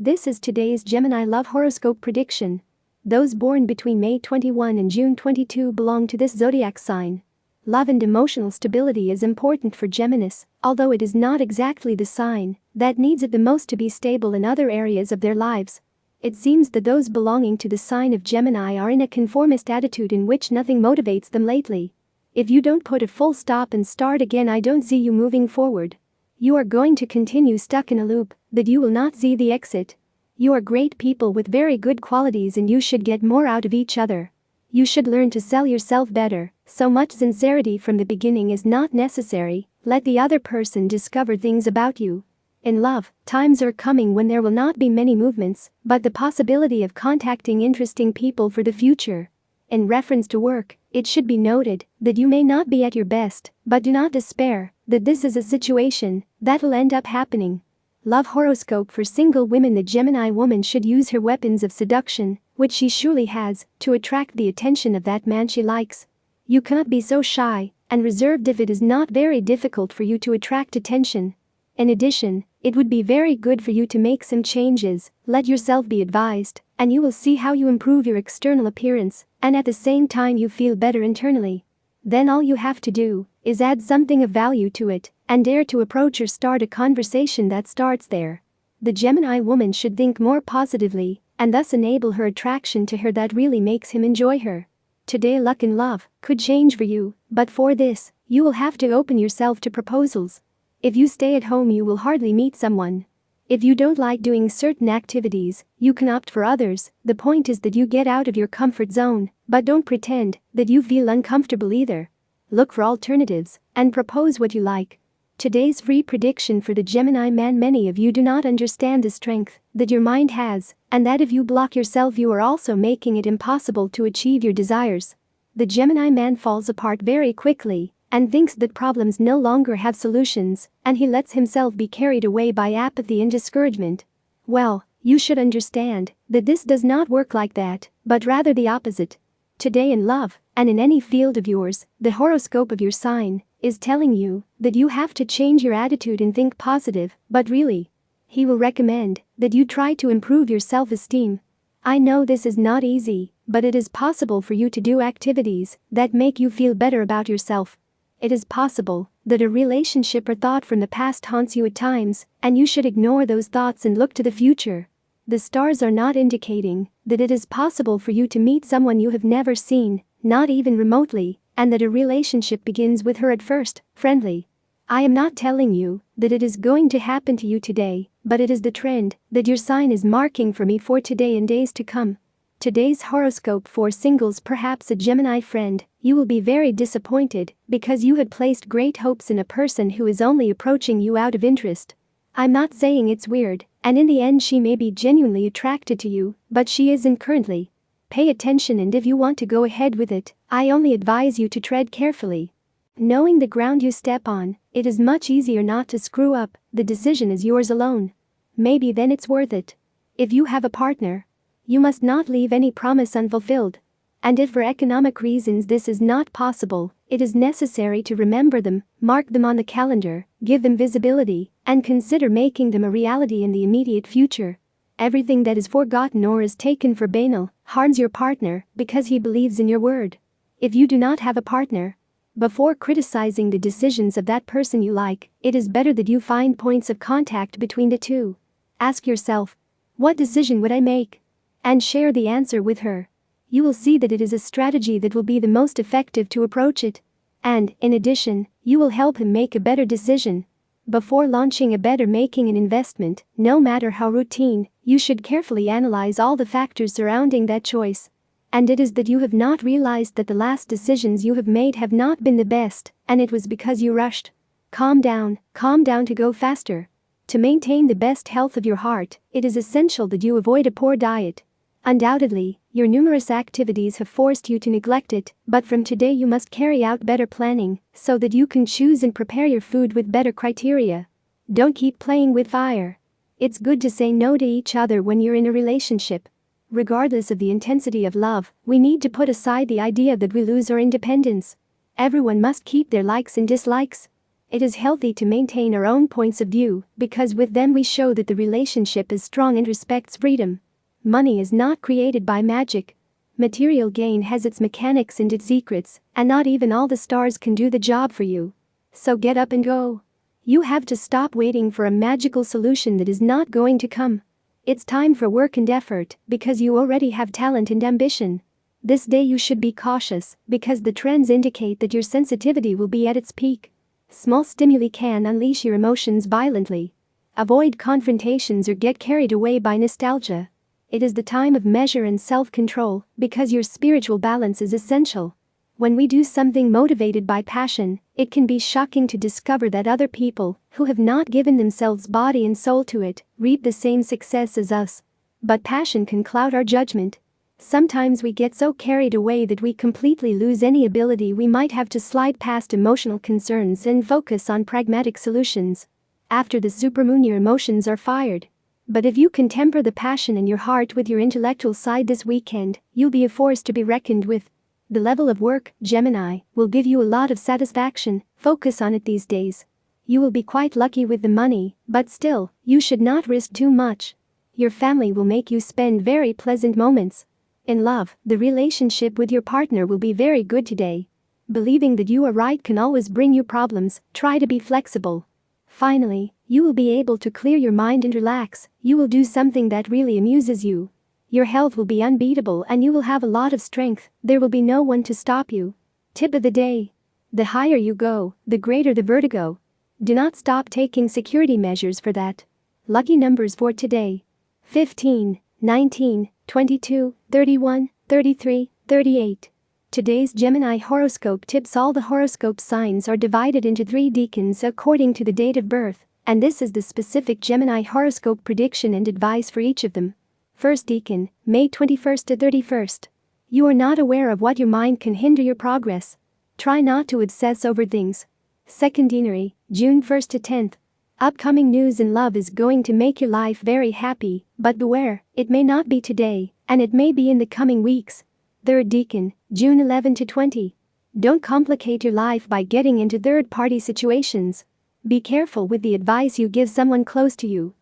This is today's Gemini love horoscope prediction. Those born between May 21 and June 22 belong to this zodiac sign. Love and emotional stability is important for Geminis, although it is not exactly the sign that needs it the most to be stable in other areas of their lives. It seems that those belonging to the sign of Gemini are in a conformist attitude in which nothing motivates them lately. If you don't put a full stop and start again, I don't see you moving forward. You are going to continue stuck in a loop, but you will not see the exit. You are great people with very good qualities and you should get more out of each other. You should learn to sell yourself better. So much sincerity from the beginning is not necessary. Let the other person discover things about you. In love, times are coming when there will not be many movements, but the possibility of contacting interesting people for the future. In reference to work, it should be noted that you may not be at your best, but do not despair that this is a situation that will end up happening. Love horoscope for single women. The Gemini woman should use her weapons of seduction, which she surely has, to attract the attention of that man she likes. You cannot be so shy and reserved if it is not very difficult for you to attract attention. In addition, it would be very good for you to make some changes. Let yourself be advised, and you will see how you improve your external appearance, and at the same time you feel better internally. Then all you have to do is add something of value to it, and dare to approach or start a conversation that starts there. The Gemini woman should think more positively, and thus enable her attraction to her that really makes him enjoy her. Today luck in love could change for you, but for this, you will have to open yourself to proposals. If you stay at home you will hardly meet someone. If you don't like doing certain activities, you can opt for others. The point is that you get out of your comfort zone, but don't pretend that you feel uncomfortable either. Look for alternatives and propose what you like. Today's free prediction for the Gemini man. Many of you do not understand the strength that your mind has, and that if you block yourself you are also making it impossible to achieve your desires. The Gemini man falls apart very quickly and thinks that problems no longer have solutions, and he lets himself be carried away by apathy and discouragement. Well, you should understand that this does not work like that, but rather the opposite. Today in love, and in any field of yours, the horoscope of your sign is telling you that you have to change your attitude and think positive, but really, he will recommend that you try to improve your self-esteem. I know this is not easy, but it is possible for you to do activities that make you feel better about yourself. It is possible that a relationship or thought from the past haunts you at times, and you should ignore those thoughts and look to the future. The stars are not indicating that it is possible for you to meet someone you have never seen, not even remotely, and that a relationship begins with her at first, friendly. I am not telling you that it is going to happen to you today, but it is the trend that your sign is marking for me for today and days to come. Today's horoscope for singles. Perhaps a Gemini friend, you will be very disappointed because you had placed great hopes in a person who is only approaching you out of interest. I'm not saying it's weird, and in the end she may be genuinely attracted to you, but she isn't currently. Pay attention, and if you want to go ahead with it, I only advise you to tread carefully. Knowing the ground you step on, it is much easier not to screw up. The decision is yours alone. Maybe then it's worth it. If you have a partner, you must not leave any promise unfulfilled. And if for economic reasons this is not possible, it is necessary to remember them, mark them on the calendar, give them visibility, and consider making them a reality in the immediate future. Everything that is forgotten or is taken for banal harms your partner because he believes in your word. If you do not have a partner, before criticizing the decisions of that person you like, it is better that you find points of contact between the two. Ask yourself, what decision would I make? And share the answer with her. You will see that it is a strategy that will be the most effective to approach it. And, in addition, you will help him make a better decision. Before launching a bet or making an investment, no matter how routine, you should carefully analyze all the factors surrounding that choice. And it is that you have not realized that the last decisions you have made have not been the best, and it was because you rushed. Calm down to go faster. To maintain the best health of your heart, it is essential that you avoid a poor diet. Undoubtedly, your numerous activities have forced you to neglect it, but from today you must carry out better planning, so that you can choose and prepare your food with better criteria. Don't keep playing with fire. It's good to say no to each other when you're in a relationship. Regardless of the intensity of love, we need to put aside the idea that we lose our independence. Everyone must keep their likes and dislikes. It is healthy to maintain our own points of view, because with them we show that the relationship is strong and respects freedom. Money is not created by magic. Material gain has its mechanics and its secrets, and not even all the stars can do the job for you. So get up and go. You have to stop waiting for a magical solution that is not going to come. It's time for work and effort, because you already have talent and ambition. This day you should be cautious, because the trends indicate that your sensitivity will be at its peak. Small stimuli can unleash your emotions violently. Avoid confrontations or get carried away by nostalgia. It is the time of measure and self-control, because your spiritual balance is essential. When we do something motivated by passion, it can be shocking to discover that other people, who have not given themselves body and soul to it, reap the same success as us. But passion can cloud our judgment. Sometimes we get so carried away that we completely lose any ability we might have to slide past emotional concerns and focus on pragmatic solutions. After the supermoon, your emotions are fired. But if you can temper the passion in your heart with your intellectual side this weekend, you'll be a force to be reckoned with. The level of work, Gemini, will give you a lot of satisfaction. Focus on it these days. You will be quite lucky with the money, but still, you should not risk too much. Your family will make you spend very pleasant moments. In love, the relationship with your partner will be very good today. Believing that you are right can always bring you problems. Try to be flexible. Finally, you will be able to clear your mind and relax. You will do something that really amuses you. Your health will be unbeatable and you will have a lot of strength. There will be no one to stop you. Tip of the day. The higher you go, the greater the vertigo. Do not stop taking security measures for that. Lucky numbers for today: 15, 19, 22, 31, 33, 38. Today's Gemini horoscope tips. All the horoscope signs are divided into 3 decans according to the date of birth, and this is the specific Gemini horoscope prediction and advice for each of them. First decan, May 21st to 31st. You are not aware of what your mind can hinder your progress. Try not to obsess over things. Second deanery, June 1st to 10th. Upcoming news in love is going to make your life very happy, but beware, it may not be today, and it may be in the coming weeks. Third decan, June 11 to 20. Don't complicate your life by getting into third-party situations. Be careful with the advice you give someone close to you.